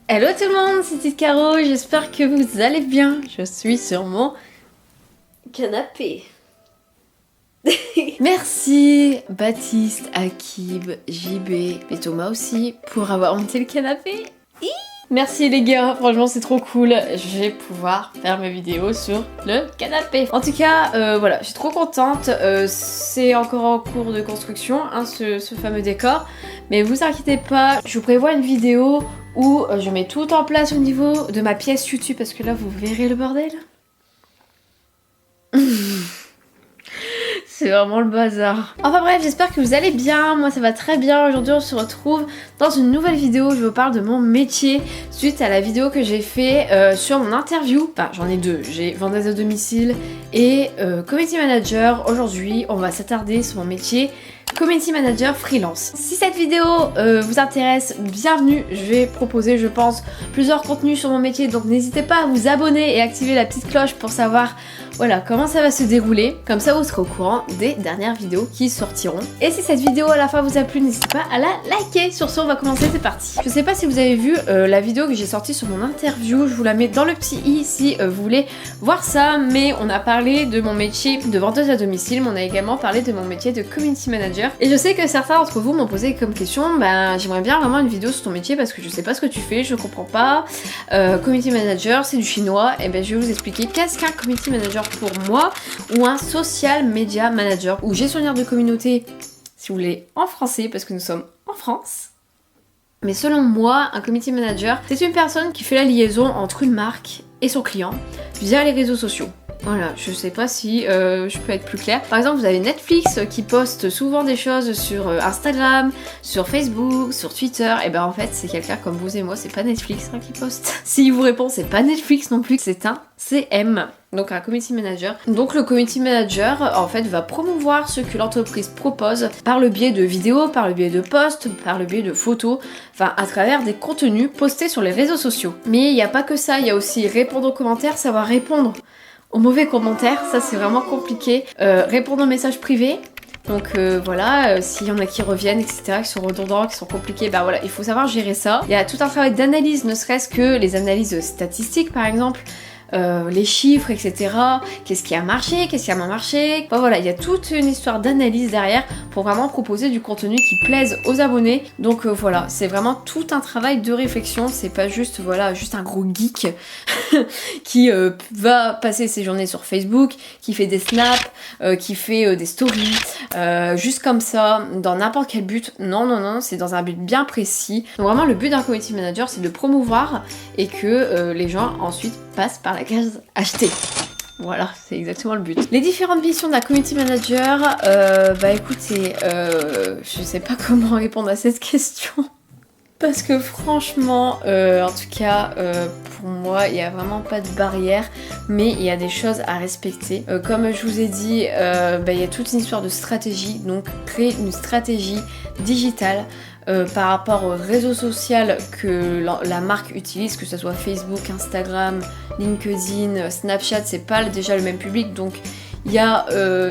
Hello tout le monde, c'est Tite Caro, j'espère que vous allez bien. Je suis sur mon canapé. Merci Baptiste, Akib, JB et Thomas aussi pour avoir monté le canapé. Merci les gars, franchement c'est trop cool, je vais pouvoir faire mes vidéos sur le canapé. En tout cas, voilà, je suis trop contente, c'est encore en cours de construction, hein, ce fameux décor. Mais vous inquiétez pas, je vous prévois une vidéo où je mets tout en place au niveau de ma pièce YouTube, parce que là vous verrez le bordel. C'est vraiment le bazar. Enfin bref, j'espère que vous allez bien, moi ça va très bien. Aujourd'hui on se retrouve dans une nouvelle vidéo où je vous parle de mon métier suite à la vidéo que j'ai fait sur mon interview. Enfin j'en ai deux, j'ai vendeuse à domicile et community manager. Aujourd'hui on va s'attarder sur mon métier community manager freelance. Si cette vidéo vous intéresse, bienvenue. Je vais proposer, je pense, plusieurs contenus sur mon métier, donc n'hésitez pas à vous abonner et activer la petite cloche pour savoir voilà comment ça va se dérouler. Comme ça vous serez au courant des dernières vidéos qui sortiront. Et si cette vidéo à la fin vous a plu, n'hésitez pas à la liker. Sur ce on va commencer, c'est parti. Je sais pas si vous avez vu la vidéo que j'ai sortie sur mon interview, je vous la mets dans le petit i si vous voulez voir ça, mais on a parlé de mon métier de vendeuse à domicile, mais on a également parlé de mon métier de community manager. Et je sais que certains d'entre vous m'ont posé comme question, ben j'aimerais bien vraiment une vidéo sur ton métier parce que je sais pas ce que tu fais, je comprends pas. Community manager c'est du chinois, et ben je vais vous expliquer qu'est-ce qu'un community manager pour moi, ou un social media manager ou gestionnaire de communauté si vous voulez en français parce que nous sommes en France. Mais selon moi, un community manager c'est une personne qui fait la liaison entre une marque et son client via les réseaux sociaux. Voilà, je sais pas si je peux être plus claire. Par exemple, vous avez Netflix qui poste souvent des choses sur Instagram, sur Facebook, sur Twitter. Et ben en fait, c'est quelqu'un comme vous et moi, c'est pas Netflix hein, qui poste. S'il vous répond, c'est pas Netflix non plus, c'est un CM. Donc un community manager. Donc le community manager en fait va promouvoir ce que l'entreprise propose par le biais de vidéos, par le biais de posts, par le biais de photos, enfin à travers des contenus postés sur les réseaux sociaux. Mais il n'y a pas que ça, il y a aussi répondre aux commentaires, savoir répondre aux mauvais commentaires, ça c'est vraiment compliqué. Répondre aux messages privés. Donc voilà, s'il y en a qui reviennent, etc., qui sont redondants, qui sont compliqués, bah voilà, il faut savoir gérer ça. Il y a tout un travail d'analyse, ne serait-ce que les analyses statistiques par exemple. Les chiffres, etc. Qu'est-ce qui a marché, qu'est-ce qui a moins marché. Enfin, voilà, il y a toute une histoire d'analyse derrière pour vraiment proposer du contenu qui plaise aux abonnés. Donc voilà, c'est vraiment tout un travail de réflexion. C'est pas juste, voilà, juste un gros geek qui va passer ses journées sur Facebook, qui fait des snaps, qui fait des stories, juste comme ça, dans n'importe quel but. Non, non, non, c'est dans un but bien précis. Donc vraiment, le but d'un community manager, c'est de promouvoir et que les gens ensuite passent par la case acheter. Voilà, c'est exactement le but. Les différentes missions d'un community manager, bah écoutez, je sais pas comment répondre à cette question. Parce que franchement, en tout cas, pour moi, il n'y a vraiment pas de barrière, mais il y a des choses à respecter. Comme je vous ai dit, bah, il y a toute une histoire de stratégie, donc créer une stratégie digitale par rapport au réseau social que la marque utilise, que ce soit Facebook, Instagram, LinkedIn, Snapchat, c'est pas déjà le même public, donc il y a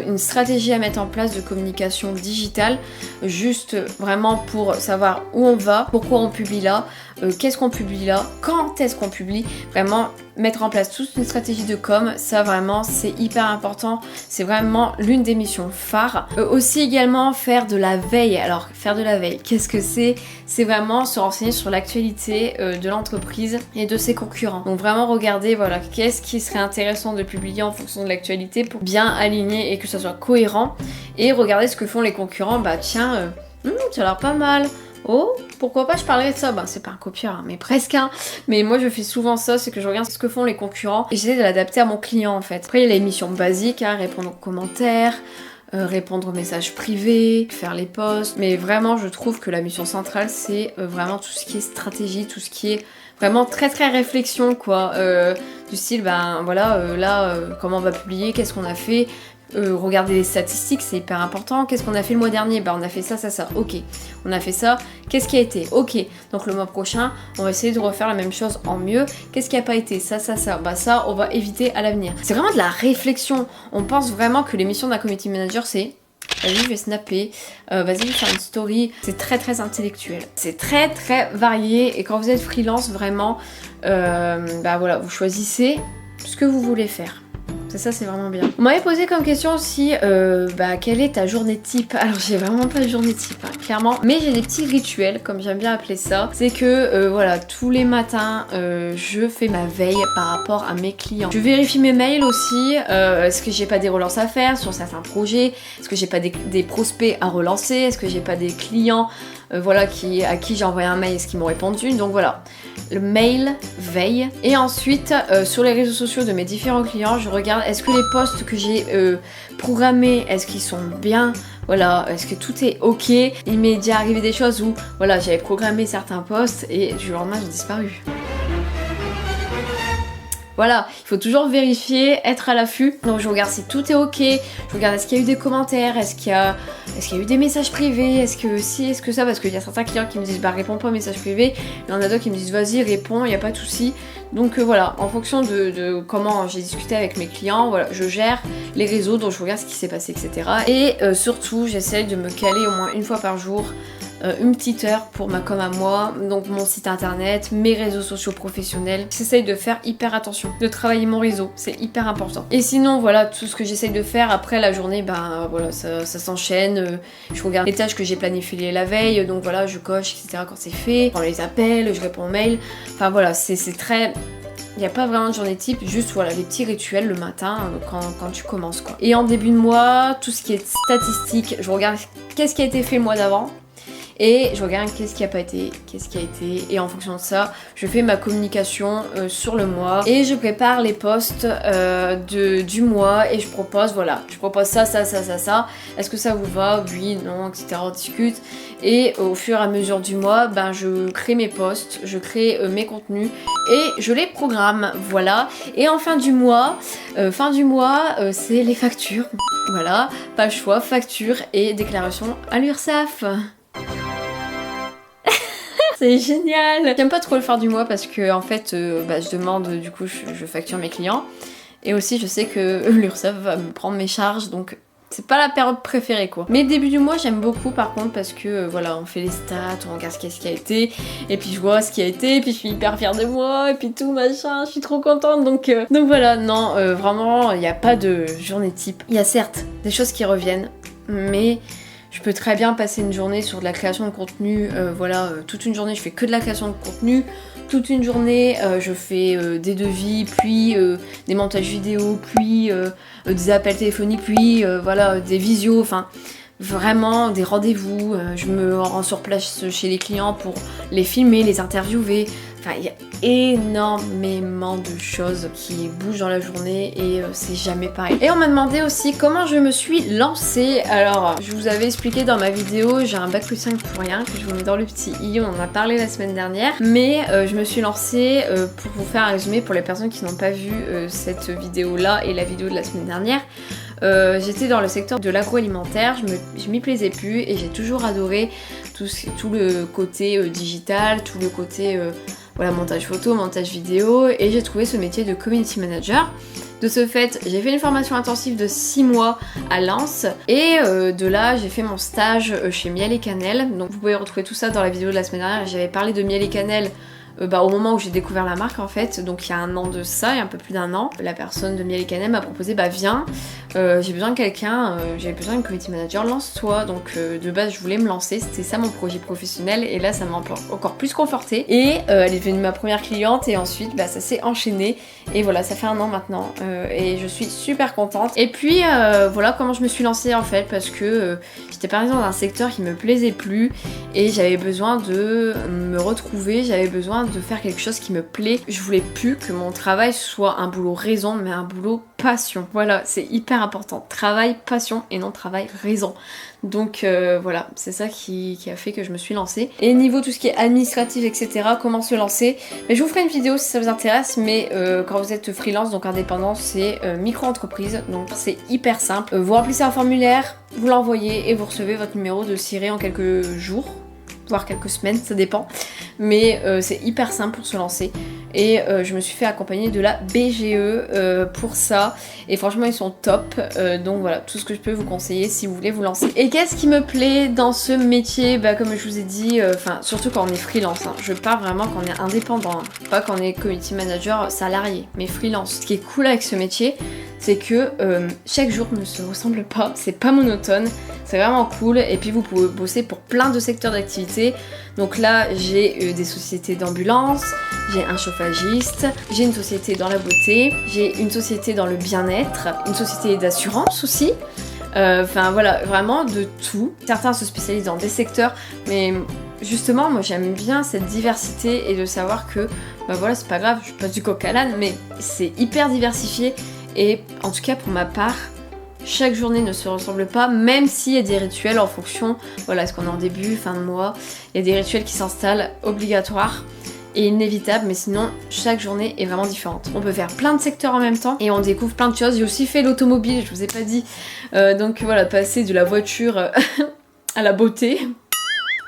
une stratégie à mettre en place de communication digitale, juste vraiment pour savoir où on va, pourquoi on publie là, qu'est-ce qu'on publie là, quand est-ce qu'on publie, vraiment mettre en place toute une stratégie de com, ça vraiment c'est hyper important, c'est vraiment l'une des missions phares. Aussi également faire de la veille. Alors faire de la veille, qu'est-ce que c'est? C'est vraiment se renseigner sur l'actualité de l'entreprise et de ses concurrents. Donc vraiment regarder voilà qu'est-ce qui serait intéressant de publier en fonction de l'actualité pour bien aligner et que ça soit cohérent, et regarder ce que font les concurrents. Bah tiens, ça a l'air pas mal. Oh, pourquoi pas je parlerais de ça? Bah c'est pas un copieur, hein, mais presque un. Mais moi je fais souvent ça, c'est que je regarde ce que font les concurrents et j'essaie de l'adapter à mon client en fait. Après il y a les missions basiques, hein, répondre aux commentaires, répondre aux messages privés, faire les posts. Mais vraiment je trouve que la mission centrale c'est vraiment tout ce qui est stratégie, tout ce qui est vraiment très très réflexion quoi. Du style ben voilà, comment on va publier, qu'est-ce qu'on a fait. Regarder les statistiques, c'est hyper important. Qu'est-ce qu'on a fait le mois dernier? Bah on a fait ça, ça, ça. Ok. On a fait ça. Qu'est-ce qui a été? Ok. Donc le mois prochain, on va essayer de refaire la même chose en mieux. Qu'est-ce qui a pas été? Ça, ça, ça. Bah ça, on va éviter à l'avenir. C'est vraiment de la réflexion. On pense vraiment que les missions d'un community manager, c'est vas-y je vais snapper, vas-y je vais faire une story. C'est très très intellectuel, c'est très très varié et quand vous êtes freelance vraiment, bah voilà, vous choisissez ce que vous voulez faire. Ça c'est vraiment bien. On m'avait posé comme question aussi quelle est ta journée type. Alors j'ai vraiment pas de journée type hein, clairement, mais j'ai des petits rituels comme j'aime bien appeler ça. C'est que voilà, tous les matins je fais ma veille par rapport à mes clients. Je vérifie mes mails aussi, est-ce que j'ai pas des relances à faire sur certains projets, est-ce que j'ai pas des prospects à relancer, est-ce que j'ai pas des clients voilà, à qui j'ai envoyé un mail et ce qu'ils m'ont répondu. Donc voilà, le mail veille. Et ensuite, sur les réseaux sociaux de mes différents clients, je regarde est-ce que les posts que j'ai programmés, est-ce qu'ils sont bien, voilà, est-ce que tout est ok. Il m'est déjà arrivé des choses où voilà, j'avais programmé certains posts et du lendemain j'ai disparu. Voilà, il faut toujours vérifier, être à l'affût. Donc je regarde si tout est ok, je regarde est-ce qu'il y a eu des commentaires, est-ce qu'il y a eu des messages privés, est-ce que si, est-ce que ça, parce qu'il y a certains clients qui me disent bah réponds pas aux messages privés, il y en a d'autres qui me disent vas-y réponds, il n'y a pas de souci. Donc voilà, en fonction de comment j'ai discuté avec mes clients, voilà, je gère les réseaux, donc je regarde ce qui s'est passé, etc. Et surtout, j'essaye de me caler au moins une fois par jour une petite heure pour ma com à moi, donc mon site internet, mes réseaux sociaux professionnels. J'essaye de faire hyper attention, de travailler mon réseau, c'est hyper important. Et sinon voilà, tout ce que j'essaye de faire après la journée, ben voilà, ça s'enchaîne. Je regarde les tâches que j'ai planifiées la veille, donc voilà, je coche, etc. quand c'est fait, je prends les appels, je réponds aux mails, enfin voilà, c'est très... Il n'y a pas vraiment de journée type, juste voilà les petits rituels le matin quand tu commences quoi. Et en début de mois, tout ce qui est statistique, je regarde qu'est-ce qui a été fait le mois d'avant. Et je regarde qu'est-ce qui a pas été, qu'est-ce qui a été, et en fonction de ça, je fais ma communication sur le mois et je prépare les posts du mois et je propose, voilà, je propose ça, est-ce que ça vous va, oui, non, etc. On discute et au fur et à mesure du mois, ben je crée mes posts, je crée mes contenus et je les programme, voilà. Et en fin du mois, c'est les factures, voilà, pas le choix, factures et déclaration à l'URSSAF. C'est génial! J'aime pas trop le faire du mois parce que en fait je demande, du coup je facture mes clients et aussi je sais que l'URSSAF va me prendre mes charges donc c'est pas la période préférée quoi. Mais début du mois j'aime beaucoup par contre parce que voilà, on fait les stats, on regarde ce qui a été et puis je vois ce qui a été et puis je suis hyper fière de moi et puis tout machin, je suis trop contente donc voilà, non vraiment il n'y a pas de journée type. Il y a certes des choses qui reviennent mais je peux très bien passer une journée sur de la création de contenu, toute une journée je fais que de la création de contenu, toute une journée je fais des devis, puis des montages vidéo, puis des appels téléphoniques, puis des visios, enfin vraiment des rendez-vous, je me rends sur place chez les clients pour les filmer, les interviewer. Enfin, il y a énormément de choses qui bougent dans la journée et c'est jamais pareil. Et on m'a demandé aussi comment je me suis lancée. Alors, je vous avais expliqué dans ma vidéo, j'ai un bac plus 5 pour rien, que je vous mets dans le petit i, on en a parlé la semaine dernière. Mais je me suis lancée, pour vous faire un résumé pour les personnes qui n'ont pas vu cette vidéo-là et la vidéo de la semaine dernière. J'étais dans le secteur de l'agroalimentaire, je m'y plaisais plus et j'ai toujours adoré tout le côté digital, tout le côté montage photo, montage vidéo et j'ai trouvé ce métier de community manager. De ce fait, j'ai fait une formation intensive de 6 mois à Lens et de là j'ai fait mon stage chez Miel et Cannelle. Donc vous pouvez retrouver tout ça dans la vidéo de la semaine dernière. J'avais parlé de Miel et Cannelle au moment où j'ai découvert la marque en fait, donc il y a un an de ça, il y a un peu plus d'un an, la personne de Miel et Cannelle m'a proposé viens, j'ai besoin de quelqu'un, j'avais besoin d'une community manager, lance-toi. Donc de base je voulais me lancer, c'était ça mon projet professionnel et là ça m'a encore plus confortée et elle est devenue ma première cliente et ensuite ça s'est enchaîné et voilà, ça fait un an maintenant et je suis super contente. Et puis voilà comment je me suis lancée en fait, parce que j'étais par exemple dans un secteur qui me plaisait plus et j'avais besoin de me retrouver, j'avais besoin de faire quelque chose qui me plaît. Je voulais plus que mon travail soit un boulot raison mais un boulot passion. Voilà, c'est hyper important. Travail, passion et non travail, raison. Donc voilà, c'est ça qui a fait que je me suis lancée. Et niveau tout ce qui est administratif, etc., comment se lancer, mais je vous ferai une vidéo si ça vous intéresse, mais quand vous êtes freelance, donc indépendant, c'est micro-entreprise, donc c'est hyper simple. Vous remplissez un formulaire, vous l'envoyez et vous recevez votre numéro de ciré en quelques jours. voire quelques semaines, ça dépend. Mais c'est hyper simple pour se lancer. Et je me suis fait accompagner de la BGE pour ça. Et franchement, ils sont top. Donc voilà, tout ce que je peux vous conseiller si vous voulez vous lancer. Et qu'est-ce qui me plaît dans ce métier? Bah comme je vous ai dit, surtout quand on est freelance. Hein. Je parle vraiment quand on est indépendant. Hein. Pas quand on est community manager salarié, mais freelance. Ce qui est cool avec ce métier, c'est que chaque jour ne se ressemble pas. C'est pas monotone. C'est vraiment cool. Et puis vous pouvez bosser pour plein de secteurs d'activité. Donc là, j'ai des sociétés d'ambulance, j'ai un chauffagiste, j'ai une société dans la beauté, j'ai une société dans le bien-être, une société d'assurance aussi. Enfin voilà, vraiment de tout. Certains se spécialisent dans des secteurs, mais justement, moi j'aime bien cette diversité et de savoir que, bah voilà, c'est pas grave, je passe du coq à l'âne, mais c'est hyper diversifié. Et en tout cas pour ma part, chaque journée ne se ressemble pas, même s'il y a des rituels en fonction, voilà, est-ce qu'on est en début, fin de mois, il y a des rituels qui s'installent obligatoires et inévitables, mais sinon chaque journée est vraiment différente. On peut faire plein de secteurs en même temps et on découvre plein de choses. J'ai aussi fait l'automobile, je vous ai pas dit, donc voilà, passer de la voiture à la beauté.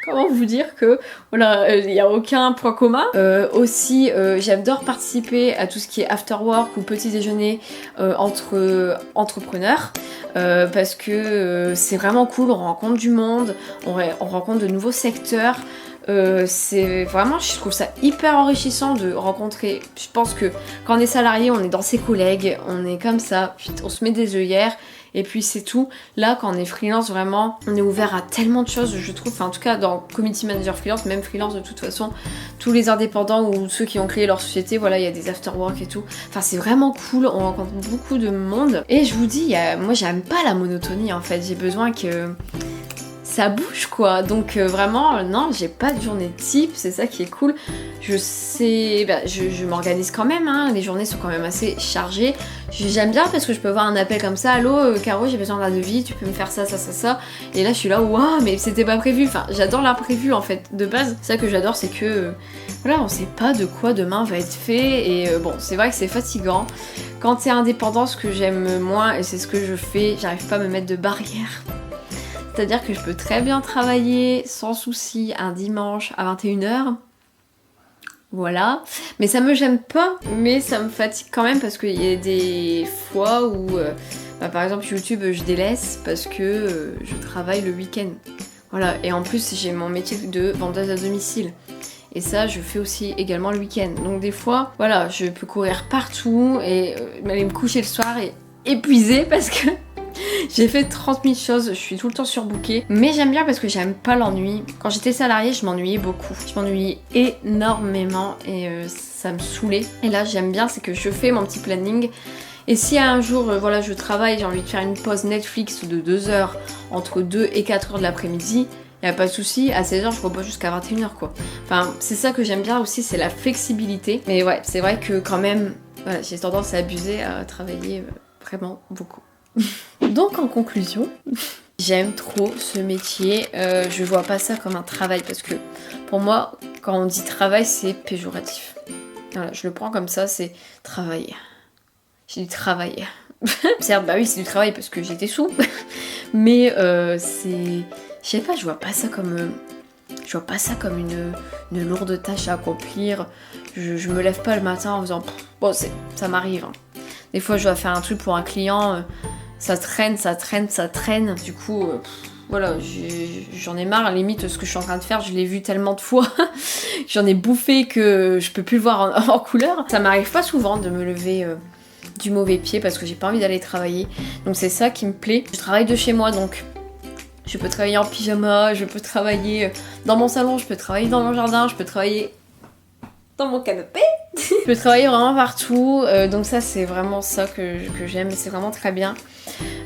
Comment vous dire que voilà, il n'y a aucun point commun. Aussi, j'adore participer à tout ce qui est after work ou petit déjeuner entre entrepreneurs. Parce que c'est vraiment cool, on rencontre du monde, on rencontre de nouveaux secteurs. C'est vraiment, je trouve ça hyper enrichissant de rencontrer. Je pense que quand on est salarié, on est dans ses collègues, on est comme ça, on se met des œillères. Et puis c'est tout. Là, quand on est freelance, vraiment, on est ouvert à tellement de choses, je trouve. Enfin, en tout cas, dans community manager freelance, même freelance de toute façon, tous les indépendants ou ceux qui ont créé leur société, voilà, il y a des after-work et tout. Enfin, c'est vraiment cool. On rencontre beaucoup de monde. Et je vous dis, moi, j'aime pas la monotonie en fait. J'ai besoin que ça bouge quoi, donc vraiment non, j'ai pas de journée type, c'est ça qui est cool. Je sais, je m'organise quand même, hein. Les journées sont quand même assez chargées. J'aime bien parce que je peux avoir un appel comme ça, allô Caro, j'ai besoin d'un devis, tu peux me faire ça, et là je suis là, waouh, mais c'était pas prévu. Enfin, j'adore l'imprévu en fait, de base. Ça que j'adore, c'est que voilà, on sait pas de quoi demain va être fait, et bon, c'est vrai que c'est fatigant. Quand t'es indépendant, ce que j'aime moins, et c'est ce que je fais, j'arrive pas à me mettre de barrière. C'est-à-dire que je peux très bien travailler sans souci un dimanche à 21h. Voilà. Mais ça me gêne pas, mais ça me fatigue quand même parce qu'il y a des fois où, par exemple YouTube, je délaisse parce que je travaille le week-end. Voilà. Et en plus, j'ai mon métier de vendeuse à domicile. Et ça, je fais aussi également le week-end. Donc des fois, voilà, je peux courir partout et aller me coucher le soir et épuisée parce que j'ai fait 30 000 choses, je suis tout le temps surbookée. Mais j'aime bien parce que j'aime pas l'ennui. Quand j'étais salariée, je m'ennuyais beaucoup. Je m'ennuyais énormément et ça me saoulait. Et là, j'aime bien, c'est que je fais mon petit planning. Et si un jour, voilà, je travaille, j'ai envie de faire une pause Netflix de 2 heures, entre 2 et 4 heures de l'après-midi, y a pas de souci, à 16h je repose jusqu'à 21h quoi. Enfin, c'est ça que j'aime bien aussi, c'est la flexibilité. Mais ouais, c'est vrai que quand même, voilà, j'ai tendance à abuser, à travailler vraiment beaucoup. Donc en conclusion, j'aime trop ce métier, je vois pas ça comme un travail parce que pour moi, quand on dit travail, c'est péjoratif. Voilà, je le prends comme ça, c'est travailler. J'ai dit travailler. Certes, bah oui, c'est du travail parce que j'étais sous, mais c'est... Je sais pas, je vois pas ça comme... Je vois pas ça comme une lourde tâche à accomplir. Je me lève pas le matin en faisant... Bon, ça m'arrive. Hein. Des fois, je dois faire un truc pour un client... Ça traîne. Du coup, voilà, j'en ai marre. À la limite, ce que je suis en train de faire, je l'ai vu tellement de fois. J'en ai bouffé que je peux plus le voir en couleur. Ça m'arrive pas souvent de me lever du mauvais pied parce que j'ai pas envie d'aller travailler. Donc c'est ça qui me plaît. Je travaille de chez moi, donc je peux travailler en pyjama, je peux travailler dans mon salon, je peux travailler dans mon jardin, je peux travailler dans mon canapé. Je peux travailler vraiment partout, donc ça c'est vraiment ça que j'aime, c'est vraiment très bien.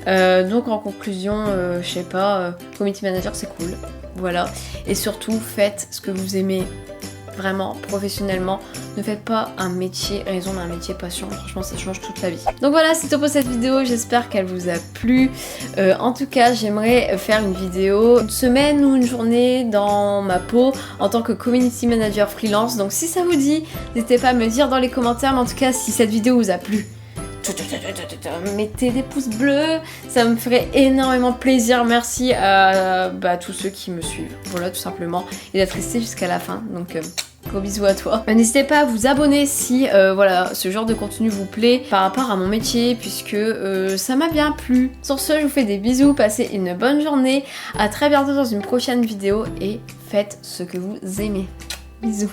Donc en conclusion, je sais pas, community manager c'est cool, voilà. Et surtout faites ce que vous aimez vraiment professionnellement. Ne faites pas un métier raison d'un métier passion, franchement ça change toute la vie. Donc voilà, c'est tout pour cette vidéo, j'espère qu'elle vous a plu. En tout cas, j'aimerais faire une vidéo, une semaine ou une journée dans ma peau en tant que community manager freelance. Donc si ça vous dit, n'hésitez pas à me dire dans les commentaires, mais en tout cas si cette vidéo vous a plu, mettez des pouces bleus, ça me ferait énormément plaisir. Merci à tous ceux qui me suivent, voilà tout simplement, et d'être restés jusqu'à la fin, donc gros bisous à toi. N'hésitez pas à vous abonner si voilà, ce genre de contenu vous plaît par rapport à mon métier, puisque ça m'a bien plu. Sur ce, je vous fais des bisous, passez une bonne journée, à très bientôt dans une prochaine vidéo et faites ce que vous aimez. Bisous.